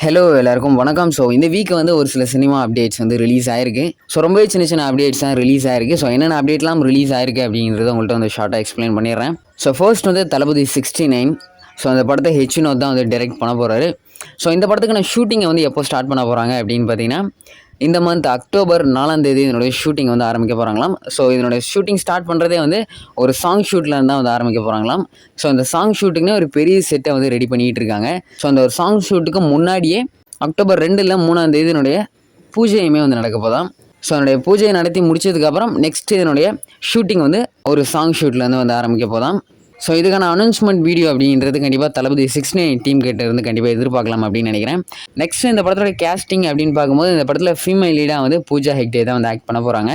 Hello எல்லாருக்கும் வணக்கம். So இந்த வீக் வந்து ஒரு சில சினிமா அப்டேட்ஸ் வந்து ரிலீஸ் ஆயிருக்கு. ஸோ ரொம்பவே சின்ன சின்ன அப்டேட்ஸ் தான் ரிலீஸ் ஆயிருக்கு. ஸோ என்னென்ன அப்டேட்லாம் ரிலீஸ் ஆயிருக்கு அப்படிங்கிறத உங்கள்கிட்ட வந்து ஷார்ட்டாக எக்ஸ்பிளைன் பண்ணிடுறேன். ஸோ ஃபர்ஸ்ட் வந்து தளபதி 69. ஸோ அந்த படத்தை வினோத் தான் வந்து டைரக்ட் பண்ண போகிறாரு. ஸோ இந்த படத்துக்கான ஷூட்டிங்கை வந்து எப்போ ஸ்டார்ட் பண்ண போகிறாங்க அப்படின்னு பார்த்தீங்கன்னா இந்த மந்த் அக்டோபர் 4ஆம் தேதி இதனுடைய ஷூட்டிங் வந்து ஆரம்பிக்க போகிறாங்களாம். ஸோ இதனுடைய ஷூட்டிங் ஸ்டார்ட் பண்ணுறதே வந்து ஒரு சாங் ஷூட்டில் தான் வந்து ஆரம்பிக்க போகிறாங்களாம். ஸோ அந்த சாங் ஷூட்டிங்னு ஒரு பெரிய செட்டை வந்து ரெடி பண்ணிகிட்டு இருக்காங்க. ஸோ அந்த ஒரு சாங் ஷூட்டுக்கு முன்னாடியே அக்டோபர் 2 இல்லை 3ஆம் தேதியினுடைய பூஜையுமே வந்து நடக்க போதாம். ஸோ அதனுடைய பூஜையை நடத்தி முடிச்சதுக்கப்புறம் நெக்ஸ்ட் இதனுடைய ஷூட்டிங் வந்து ஒரு சாங் ஷூட்லேருந்து வந்து ஆரம்பிக்க போதாம். ஸோ இதுக்கான அனௌன்ஸ்மெண்ட் வீடியோ அப்படின்றது கண்டிப்பாக தளபதி 69 டீம் கிட்ட இருந்து கண்டிப்பாக எதிர்பார்க்கலாம் அப்படின்னு நினைக்கிறேன். நெக்ஸ்ட் இந்த படத்தோட கேஸ்டிங் அப்படின்னு பார்க்கும்போது இந்த படத்தில் ஃபீமேல் லீடாக வந்து பூஜா ஹெக்டே தான் வந்து ஆக்ட் பண்ண போகிறாங்க.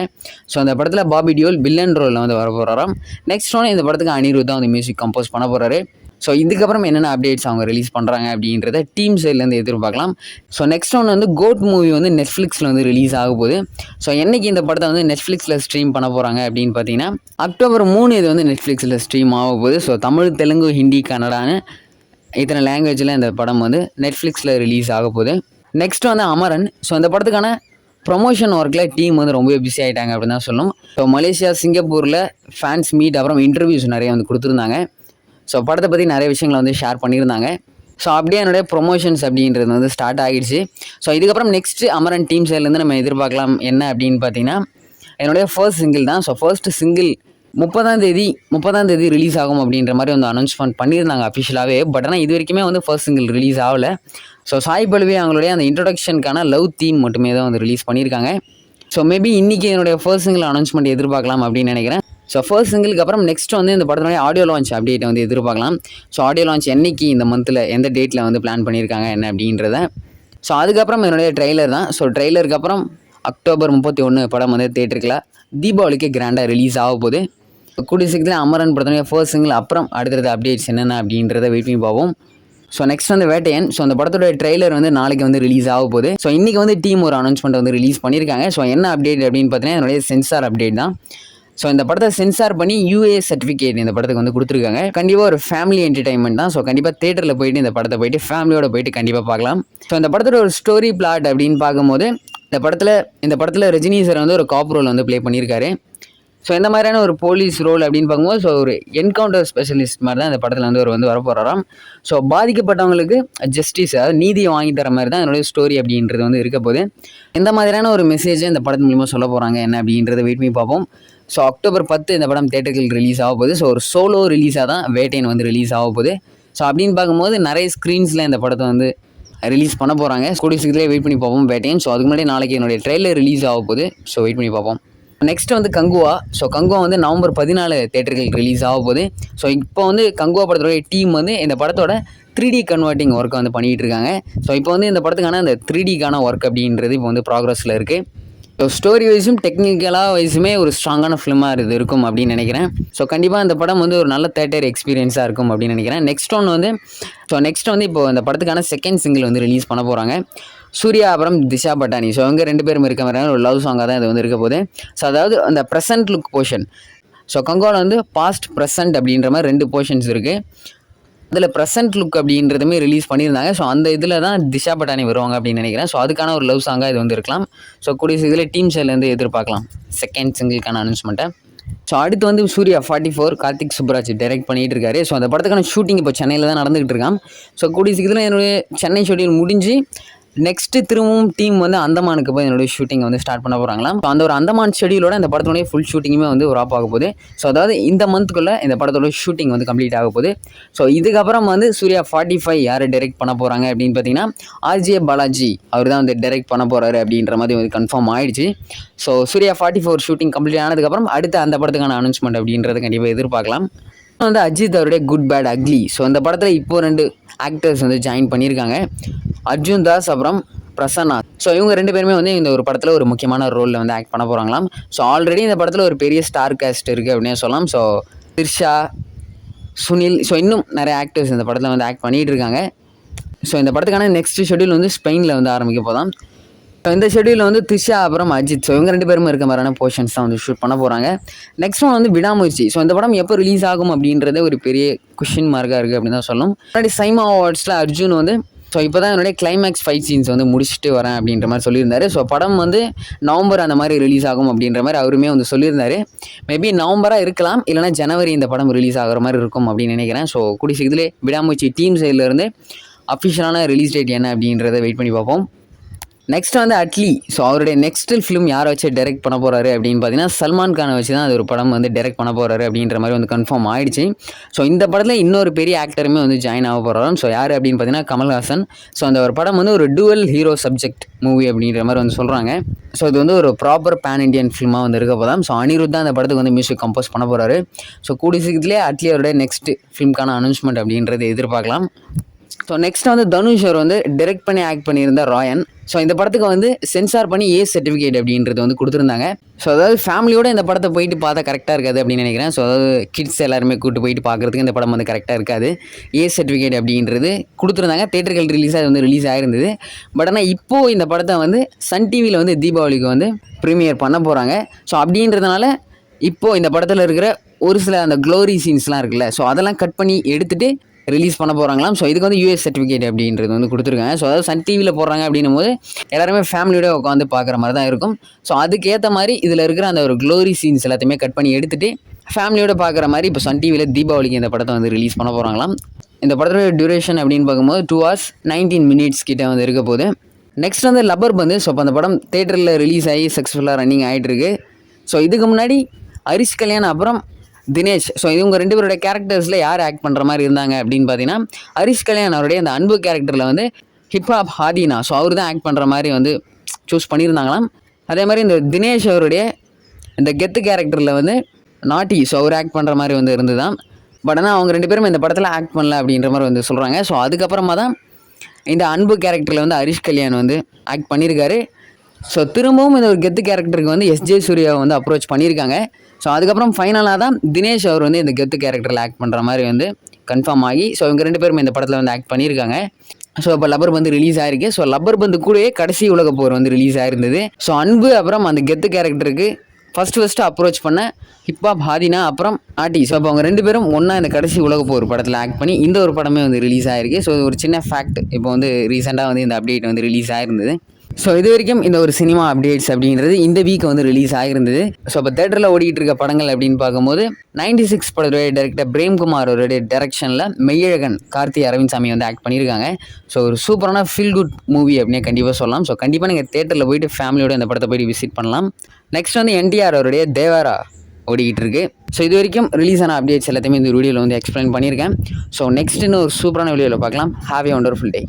ஸோ அந்த படத்தில் பாபி டியோல் வில்லன் ரோலில் வந்து வர போகிறாராம். நெக்ஸ்ட் ஒன்று இந்த படத்துக்கு அனிருத் தான் வந்து மியூசிக் கம்போஸ் பண்ண போகிறாரு. ஸோ இதுக்கப்புறம் என்னென்ன அப்டேட்ஸ் அவங்க ரிலீஸ் பண்ணுறாங்க அப்படின்றத டீம் சைட்லேருந்து எதிர்பார்க்கலாம். ஸோ நெக்ஸ்ட் ஒன்று வந்து கோட் மூவி வந்து நெட்ஃப்ளிக்ஸில் வந்து ரிலீஸ் ஆக போகுது. ஸோ என்றைக்கு இந்த படத்தை வந்து நெட்ஃப்ளிக்ஸில் ஸ்ட்ரீம் பண்ண போகிறாங்க அப்படின்னு பார்த்தீங்கன்னா அக்டோபர் 3 இது வந்து நெட்ஃப்ளிக்ஸில் ஸ்ட்ரீம் ஆக போகுது. ஸோ தமிழ், தெலுங்கு, ஹிந்தி, கன்னடான்னு இத்தனை லாங்குவேஜில் இந்த படம் வந்து நெட்ஃப்ளிக்ஸில் ரிலீஸ் ஆக போகுது. நெக்ஸ்ட் வந்து அமரன். ஸோ இந்த படத்துக்கான ப்ரொமோஷன் ஒர்க்கில் டீம் வந்து ரொம்பவே பிஸி ஆகிட்டாங்க அப்படின்னு தான் சொல்லணும். ஸோ மலேசியா, சிங்கப்பூரில் ஃபேன்ஸ் மீட் அப்புறம் இன்டர்வியூஸ் நிறைய வந்து கொடுத்துருந்தாங்க. ஸோ படத்தை பற்றி நிறைய விஷயங்களை வந்து ஷேர் பண்ணியிருந்தாங்க. ஸோ அப்படியே என்னுடைய ப்ரொமோஷன்ஸ் அப்படின்றது வந்து ஸ்டார்ட் ஆகிடுச்சு. ஸோ இதுக்கப்புறம் நெக்ஸ்ட்டு அமரன் டீம் சைட்லேருந்து நம்ம எதிர்பார்க்கலாம் என்ன அப்படின்னு பார்த்தீங்கன்னா என்னுடைய ஃபர்ஸ்ட் சிங்கிள் தான். ஸோ ஃபர்ஸ்ட் சிங்கிள் 30ஆம் தேதி ரிலீஸ் ஆகும் அப்படின்ற மாதிரி வந்து அனௌன்ஸ்மெண்ட் பண்ணியிருந்தாங்க அஃபிஷியலாகவே. பட் ஆனால் இது வரைக்குமே வந்து ஃபர்ஸ்ட் சிங்கிள் ரிலீஸ் ஆகலை. ஸோ சாய் பல்லவி அவங்களுடைய அந்த இன்ட்ரொடக்ஷனுக்கான லவ் தீம் மட்டுமே தான் வந்து ரிலீஸ் பண்ணியிருக்காங்க. ஸோ மேபி இன்றைக்கி என்னுடைய ஃபர்ஸ்ட் சிங்கிள் அனௌன்ஸ்மெண்ட் எதிர்பார்க்கலாம் அப்படின்னு நினைக்கிறேன். ஸோ ஃபர்ஸ்ட் சிங்கிளுக்கு அப்புறம் நெக்ஸ்ட் வந்து இந்த படத்தினுடைய ஆடியோ லான்ச் அப்டேட்டை வந்து எதிர்பார்க்கலாம். ஸோ ஆடியோ லான்ச் என்னைக்கு இந்த மந்தில் எந்த டேட்டில் வந்து பிளான் பண்ணியிருக்காங்க என்ன அப்படின்றத. ஸோ அதுக்கப்புறம் என்னுடைய ட்ரெய்லர் தான். ஸோ ட்ரெய்லருக்கு அப்புறம் அக்டோபர் 31 படம் வந்து தேட்டருக்குள்ள தீபாவளிக்கு கிராண்டாக ரிலீஸ் ஆக போகுது. கூடிய சீக்கிரத்தில் அமரன் படத்தினுடைய ஃபர்ஸ்ட் சிங்கிள் அப்புறம் அடுத்தது அப்டேட்ஸ் என்னென்ன அப்படின்றத வெயிட் பண்ணி பார்ப்போம். ஸோ நெக்ஸ்ட் வந்து வேட்டையன். ஸோ அந்த படத்தோட ட்ரெய்லர் வந்து நாளைக்கு வந்து ரிலீஸ் ஆக போகுது. ஸோ இன்றைக்கி வந்து டீம் ஒரு அனௌன்ஸ்மெண்ட் வந்து ரிலீஸ் பண்ணியிருக்காங்க. ஸோ என்ன அப்டேட் அப்படின்னு பார்த்தீங்கன்னா என்னுடைய சென்சார் அப்டேட் தான். ஸோ இந்த படத்தை சென்சார் பண்ணி UA சர்டிஃபிகேட் இந்த படத்துக்கு வந்து கொடுத்துருக்காங்க. கண்டிப்பாக ஒரு ஃபேமிலி என்டர்டைன்மெண்ட் தான். ஸோ கண்டிப்பாக தேட்டரில் போயிட்டு இந்த படத்தை போயிட்டு ஃபேமிலியோட போயிட்டு கண்டிப்பாக பார்க்கலாம். ஸோ இந்த படத்தோட ஒரு ஸ்டோரி பிளாட் அப்படின்னு பார்க்கும்போது இந்த படத்தில் ரஜினி சார் வந்து ஒரு காப் ரோல் வந்து ப்ளே பண்ணியிருக்காரு. ஸோ இந்த மாதிரியான ஒரு போலீஸ் ரோல் அப்படின்னு பார்க்கும்போது ஸோ ஒரு என்கவுண்டர் ஸ்பெஷலிஸ்ட் மாதிரி தான் இந்த படத்தில் வந்து வரப்போகிறாராம். ஸோ பாதிக்கப்பட்டவங்களுக்கு ஜஸ்டிஸ், அதாவது நீதியை வாங்கி தர மாதிரி தான் என்னுடைய ஸ்டோரி அப்படின்றது வந்து இருக்க போது. இந்த மாதிரியான ஒரு மெசேஜை இந்த படத்து மூலிமா சொல்ல போகிறாங்க என்ன அப்படின்றத வெயிட் பண்ணி பார்ப்போம். ஸோ அக்டோபர் 10 இந்த படம் தேட்டர்கள் ரிலீஸ் ஆக போகுது. ஸோ ஒரு சோலோ ரிலீஸாக தான் வேட்டையன் வந்து ரிலீஸ் ஆக போகுது. ஸோ அப்படின்னு பார்க்கும்போது நிறைய ஸ்க்ரீன்ஸில் இந்த படத்தை வந்து ரிலீஸ் பண்ண போகிறாங்க. கூடிய சீக்கிரத்திலே வெயிட் பண்ணி பார்ப்போம் வேட்டையன். ஸோ அதுக்கு முன்னாடி நாளைக்கு என்னுடைய ட்ரெய்லர் ரிலீஸ் ஆக போகுது. ஸோ வெயிட் பண்ணி பார்ப்போம். நெக்ஸ்ட் வந்து கங்குவா. ஸோ கங்குவா வந்து நவம்பர் 14 தேட்டர்கள் ரிலீஸ் ஆக போகுது. ஸோ இப்போ வந்து கங்குவா படத்தோடைய டீம் வந்து இந்த படத்தோட 3D கன்வெர்ட்டிங் ஒர்க்கை வந்து பண்ணிகிட்டு இருக்காங்க. ஸோ இப்போ வந்து இந்த படத்துக்கான அந்த 3Dக்கான ஒர்க் அப்படின்றது இப்போ வந்து ப்ராக்ரஸில் இருக்குது. ஸோ ஸ்டோரி வைஸும் டெக்னிக்கலாக வைஸுமே ஒரு ஸ்ட்ராங்கான ஃபிலிமாக இது இருக்கும் அப்படின்னு நினைக்கிறேன். ஸோ கண்டிப்பாக இந்த படம் வந்து ஒரு நல்ல தேட்டர் எக்ஸ்பீரியன்ஸாக இருக்கும் அப்படின்னு நினைக்கிறேன். நெக்ஸ்ட் வந்து இப்போ இந்த படத்துக்கான செகண்ட் சிங்கிள் வந்து ரிலீஸ் பண்ண போகிறாங்க. சூர்யா அப்புறம் திஷா பட்டானி. ஸோ இவங்க 2 பேரும் இருக்க மாதிரியான ஒரு லவ் சாங்காக தான் இது வந்து இருக்க போகுது. ஸோ அதாவது அந்த ப்ரெசன்ட் லுக் போர்ஷன். ஸோ கங்கோவில் வந்து பாஸ்ட் ப்ரெசன்ட் அப்படின்ற மாதிரி 2 போர்ஷன்ஸ் இருக்குது. அதில் ப்ரெசன்ட் லுக் அப்படின்றதுமே ரிலீஸ் பண்ணியிருந்தாங்க. ஸோ அந்த இதில் தான் திஷா பட்டானி வருவாங்க அப்படின்னு நினைக்கிறேன். ஸோ அதுக்கான ஒரு லவ் சாங்காக இது வந்து இருக்கலாம். ஸோ கூடிய சீக்கிரத்தில் டீம் சைட்லேருந்து எதிர்பார்க்கலாம் செகண்ட் சிங்கிளுக்கான அனௌன்ஸ்மெண்ட்டை. ஸோ அடுத்து வந்து சூர்யா 44 கார்த்திக் சுப்ராஜ் டைரக்ட் பண்ணிகிட்டு இருக்காரு. ஸோ அந்த படத்துக்கான ஷூட்டிங் இப்போ சென்னையில் தான் நடந்துகிட்டு இருக்கான். ஸோ கூடிய சீக்கிரத்தில் என்னுடைய சென்னை ஷெட்யூல் முடிஞ்சு நெக்ஸ்ட்டு திரும்பவும் டீம் வந்து அந்தமானுக்கு போய் என்னுடைய ஷூட்டிங்கை வந்து ஸ்டார்ட் பண்ண போகிறாங்களாம். ஸோ அந்த ஒரு அந்தமான் ஷெடியூலோட இந்த படத்தோடைய ஃபுல் ஷூட்டிங்குமே வந்து ஒரு ஆப் ஆக போகுது. ஸோ அதாவது இந்த மந்த்துக்குள்ளே இந்த படத்தோட ஷூட்டிங் வந்து கம்ப்ளீட் ஆக போகுது. ஸோ இதுக்கப்புறம் வந்து சூர்யா 45 யார் டைரக்ட் பண்ண போகிறாங்க அப்படின்னு பார்த்தீங்கன்னா RJ பாலாஜி அவர் தான் வந்து டைரக்ட் பண்ண போகிறாரு அப்படின்ற மாதிரி வந்து கன்ஃபார்ம் ஆகிடுச்சு. ஸோ சூர்யா 44 ஷூட்டிங் கம்ப்ளீட் ஆனதுக்கப்புறம் அடுத்து அந்த படத்துக்கான அனௌன்ஸ்மெண்ட் அப்படின்றத கண்டிப்பாக எதிர்பார்க்கலாம். வந்து அஜித் அவருடைய குட் பேட் அக்லி. ஸோ இந்த படத்தில் இப்போ 2 ஆக்டர்ஸ் வந்து ஜாயின் பண்ணியிருக்காங்க. அர்ஜுன் தாஸ் அப்புறம் பிரசன்னா. ஸோ இவங்க 2 பேருமே வந்து இந்த ஒரு படத்தில் ஒரு முக்கியமான ரோலில் வந்து ஆக்ட் பண்ண போகிறாங்களாம். ஸோ ஆல்ரெடி இந்த படத்தில் ஒரு பெரிய ஸ்டார் காஸ்ட் இருக்குது அப்படின்னே சொல்லலாம். ஸோ திர்ஷா, சுனில், ஸோ இன்னும் நிறைய ஆக்டர்ஸ் இந்த படத்தில் வந்து ஆக்ட் பண்ணிகிட்டு இருக்காங்க. ஸோ இந்த படத்துக்கான நெக்ஸ்ட் ஷெட்யூல் வந்து ஸ்பெயினில் வந்து ஆரம்பிக்க போதாம். ஸோ இந்த ஷெட்யூலில் வந்து திஷா அப்புறம் அஜித். ஸோ இவங்க 2 பேருமே இருக்க மாதிரியான போர்ஷன்ஸ் தான் வந்து ஷூட் பண்ண போகிறாங்க. நெக்ஸ்ட் ஒன் வந்து விடாமுயற்சி. ஸோ இந்த படம் எப்போ ரிலீஸ் ஆகும் அப்படின்றத ஒரு பெரிய கொஷின் மார்க்காக இருக்குது அப்படின்னு தான் சொல்லணும். முன்னாடி சைமா அவார்ட்ஸில் அர்ஜுன் வந்து ஸோ இப்போ தான் என்னுடைய கிளைமேக்ஸ் ஃபைட் சீன்ஸ் வந்து முடிச்சுட்டு வரேன் அப்படின்ற மாதிரி சொல்லியிருந்தாரு. ஸோ படம் வந்து நவம்பர் அந்த மாதிரி ரிலீஸ் ஆகும் அப்படின்ற மாதிரி அவருமே வந்து சொல்லியிருந்தாரு. மேபி நவம்பராக இருக்கலாம், இல்லைனா ஜனவரி இந்த படம் ரிலீஸ் ஆகிற மாதிரி இருக்கும் அப்படின்னு நினைக்கிறேன். ஸோ கூடிய சீக்கிரத்திலே விடாமுயற்சி டீம் சைட்லேருந்து அஃபிஷியலான ரிலீஸ் டேட் என்ன அப்படின்றத வெயிட் பண்ணி பார்ப்போம். நெக்ஸ்ட் வந்து அட்லி. ஸோ அவருடைய நெக்ஸ்ட் ஃபிலிம் யாரை வச்சு டைரக்ட் பண்ண போகிறாரு அப்படின்னு பார்த்தீங்கன்னா சல்மான் கானை வச்சு தான் அது ஒரு படம் வந்து டைரக்ட் பண்ண போகிறாரு அப்படின்ற மாதிரி வந்து கன்ஃபார்ம் ஆகிடுச்சு. ஸோ இந்த படத்தில் இன்னொரு பெரிய ஆக்டருமே வந்து ஜாயின் ஆக போகிறாரு. ஸோ யார் அப்படின்னு பார்த்தீங்கன்னா கமல்ஹாசன். ஸோ அந்த ஒரு படம் வந்து ஒரு டுவல் ஹீரோ சப்ஜெக்ட் மூவி அப்படின்ற மாதிரி வந்து சொல்கிறாங்க. ஸோ இது வந்து ஒரு ப்ராப்பர் பேன் இண்டியன் ஃபிலிமாக வந்து இருக்க போதாம். ஸோ அனிருத் தான் அந்த படத்துக்கு வந்து மியூசிக் கம்போஸ் பண்ண போகிறாரு. ஸோ கூடிய சீக்கிரத்திலே அட்லி அவருடைய நெக்ஸ்ட் ஃபிலிம்க்கான அனௌன்ஸ்மெண்ட் அப்படின்றத எதிர்பார்க்கலாம். ஸோ நெக்ஸ்ட் வந்து தனுஷ் அவர் வந்து டைரக்ட் பண்ணி ஆக்ட் பண்ணியிருந்த ராயன். ஸோ இந்த படத்துக்கு வந்து சென்சார் பண்ணி ஏ சர்டிஃபிகேட் அப்படின்றது வந்து கொடுத்துருந்தாங்க. ஸோ அதாவது ஃபேமிலியோட இந்த படத்தை போயிட்டு பார்த்தா கரெக்டாக இருக்காது அப்படின்னு நினைக்கிறேன். ஸோ அதாவது கிட்ஸ் எல்லாருமே கூப்பிட்டு போயிட்டு பார்க்குறதுக்கு இந்த படம் வந்து கரெக்டாக இருக்காது. ஏ சர்டிஃபிகேட் அப்படின்றது கொடுத்துருந்தாங்க. தேட்டர்கள் ரிலீஸாக அது வந்து ரிலீஸ் ஆகிருந்தது. பட் ஆனால் இப்போது இந்த படத்தை வந்து சன் டிவியில் வந்து தீபாவளிக்கு வந்து ப்ரீமியர் பண்ண போகிறாங்க. ஸோ அப்படின்றதுனால இப்போது இந்த படத்தில் இருக்கிற ஒரு சில அந்த க்ளோரி சீன்ஸ்லாம் இருக்குல்ல, ஸோ அதெல்லாம் கட் பண்ணி எடுத்துகிட்டு ரிலீஸ் பண்ண போகிறாங்களாம். ஸோ இதுக்கு வந்து யூஎஸ் சர்டிஃபிகேட் அப்படின்றது வந்து கொடுத்துருக்காங்க. ஸோ அதாவது சன் டிவியில் போடுறாங்க அப்படின்னும் போது எல்லாருமே ஃபேமிலியோட உட்காந்து பார்க்குற மாதிரி தான் இருக்கும். ஸோ அதுக்கேற்ற மாதிரி இதில் இருக்கிற அந்த ஒரு க்ளோரி சீன்ஸ் எல்லாத்தையுமே கட் பண்ணி எடுத்துகிட்டு ஃபேமிலியோட பார்க்குற மாதிரி இப்போ சன் டிவியில் தீபாவளிக்கு இந்த படத்தை வந்து ரிலீஸ் பண்ண போகிறாங்களாம். இந்த படத்தோட டியூரேஷன் அப்படின்னு பார்க்கும்போது 2 hours 19 minutes கிட்டே வந்து இருக்க போகுது. நெக்ஸ்ட் வந்து லப்பர் பந்து. ஸோ இப்போ அந்த படம் தேட்டரில் ரிலீஸ் ஆகி சக்ஸஸ்ஃபுல்லாக ரன்னிங் ஆகிட்டுருக்கு. ஸோ இதுக்கு முன்னாடி ஹரிஷ் கல்யாண் அப்புறம் தினேஷ். ஸோ இவங்க 2 பேருடைய கேரக்டர்ஸில் யார் ஆக்ட் பண்ணுற மாதிரி இருந்தாங்க அப்படின்னு பார்த்தீங்கன்னா ஹரிஷ் கல்யாண் அவருடைய அந்த அன்பு கேரக்டரில் வந்து ஹிப்ஹாப் ஹாதினா. ஸோ அவர் தான் ஆக்ட் பண்ணுற மாதிரி வந்து சூஸ் பண்ணியிருந்தாங்களாம். அதே மாதிரி இந்த தினேஷ் அவருடைய இந்த கெத்து கேரக்டரில் வந்து நாட்டி. ஸோ அவர் ஆக்ட் பண்ணுற மாதிரி வந்து இருந்துதான். பட் ஆனால் அவங்க 2 பேரும் இந்த படத்தில் ஆக்ட் பண்ணல அப்படின்ற மாதிரி வந்து சொல்கிறாங்க. ஸோ அதுக்கப்புறமா தான் இந்த அன்பு கேரக்டரில் வந்து ஹரிஷ் கல்யாண் வந்து ஆக்ட் பண்ணியிருக்காரு. ஸோ திரும்பவும் இந்த ஒரு கெத்து கேரக்டருக்கு வந்து எஸ்ஜே சூர்யாவை வந்து அப்ரோச் பண்ணியிருக்காங்க. ஸோ அதுக்கப்புறம் ஃபைனலாக தான் தினேஷ் அவர் வந்து இந்த கெத்து கேரக்டரில் ஆக்ட் பண்ணுற மாதிரி வந்து கன்ஃபார்ம் ஆகி ஸோ இவங்க 2 பேரும் இந்த படத்தில் வந்து ஆக்ட் பண்ணியிருக்காங்க. ஸோ இப்போ லப்பர் பந்து ரிலீஸ் ஆகிருக்கு. ஸோ லப்பர் பந்து கூடயே கடைசி உலக போர் வந்து ரிலீஸ் ஆகிருந்தது. ஸோ அன்பு அப்புறம் அந்த கெத்து கேரக்டருக்கு ஃபஸ்ட்டு அப்ரோச் பண்ண ஹிப்ஹாப் ஹாதினா அப்புறம் நாட்டி. ஸோ இப்போ அவங்க 2 பேரும் ஒன்றா இந்த கடைசி உலக போர் படத்தில் ஆக்ட் பண்ணி இந்த ஒரு படமே வந்து ரிலீஸ் ஆகிருக்கு. ஸோ ஒரு சின்ன ஃபேக்ட் இப்போ வந்து ரீசெண்டாக வந்து இந்த அப்டேட் வந்து ரிலீஸ் ஆகிருந்தது. ஸோ இது வரைக்கும் இந்த ஒரு சினிமா அப்டேட்ஸ் அப்படின்றது இந்த வீக் வந்து ரிலீஸ் ஆகிருந்தது. ஸோ இப்போ தேட்டரில் ஓடிக்கிட்டு இருக்க படங்கள் அப்படின்னு பார்க்கும்போது 96 படத்துடைய டைரக்டர் பிரேம்குமார் அவருடைய டைரக்ஷனில் மெய்யழகன் கார்த்தி அரவிந்த் சாமி வந்து ஆக்ட் பண்ணியிருக்காங்க. ஸோ ஒரு சூப்பரான ஃபீல் குட் மூவி அப்படின்னே கண்டிப்பாக சொல்லலாம். ஸோ கண்டிப்பாக நீங்கள் தேட்டரில் போயிட்டு ஃபேமிலியோட இந்த படத்தை போயிட்டு விசிட் பண்ணலாம். நெக்ஸ்ட் வந்து என்டிஆர் அவருடைய தேவாரா ஓடிக்கிட்டு இருக்குது. ஸோ இது வரைக்கும் ரிலீஸ் ஆன அப்டேட்ஸ் எல்லாத்தையுமே இந்த வீடியோவில் வந்து எக்ஸ்பிளைன் பண்ணியிருக்கேன். ஸோ நெக்ஸ்ட் இன்னும் ஒரு சூப்பரான வீடியோவில் பார்க்கலாம். Have a wonderful day.